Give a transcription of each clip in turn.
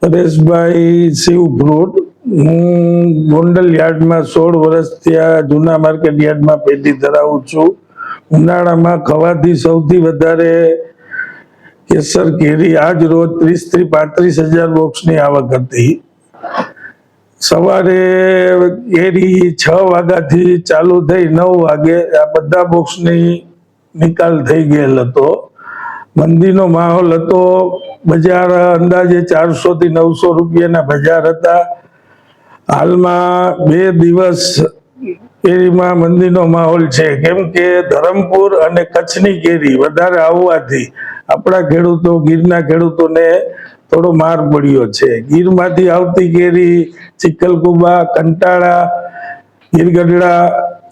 પરેશભાઈ Shiv fruit. હું ગોંડલ યાર્ડમાં 16 વર્ષથી આ જૂના માર્કેટ યાર્ડમાં પેઢી ધરાવું છું. ઉનાળામાં ખવાથી સૌથી વધારે કેસર કેરી આજ રોજ 30 થી 35 હજાર બોક્સની આવક હતી. સવારે કેરી 6 વાગ્યાથી ચાલુ થઈ 9 વાગે આ બધા બોક્સની નિકાલ થઈ ગયેલ હતો. મંદીનો માહોલ હતો. બજાર અંદાજે 400 થી 900 રૂપિયાના બજાર હતા. હાલમાં 2 દિવસ કેરીમાં મંદીનો માહોલ છે, કેમ કે ધરમપુર અને કચ્છની કેરી વધારે આવવાથી આપણા ખેડૂતો, ગીરના ખેડૂતોને થોડો માર પડ્યો છે. ગીરમાંથી આવતી કેરી ચિકલકુબા, કંટાળા, ગીરગઢડા,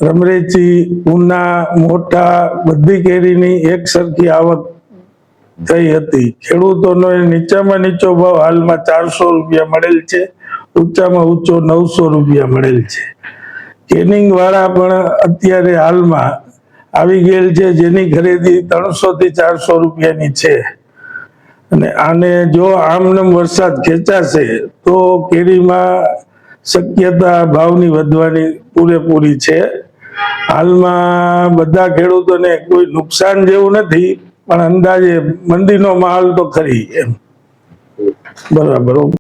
રમરેચી, ઉના, મોટા બધી કેરીની એક સરખી આવક થઈ હતી. ખેડૂતોનો નીચામાં નીચો ભાવ હાલમાં 400 રૂપિયા મળેલ છે, ઊંચામાં ઊંચો 900 રૂપિયા મળેલ છે. કેનિંગ વાળા પણ અત્યારે હાલમાં આવી ગયેલ છે, જેની ખરીદી 300 થી 400 રૂપિયાની છે. અને આને જો આમને વરસાદ ખેંચાશે તો કેરીમાં શક્યતા ભાવની વધવાની પૂરેપૂરી છે. હાલમાં બધા ખેડૂતોને કોઈ નુકસાન જેવું નથી, પણ અંદાજે મંદીનો માહોલ તો ખરી એમ. બરાબર.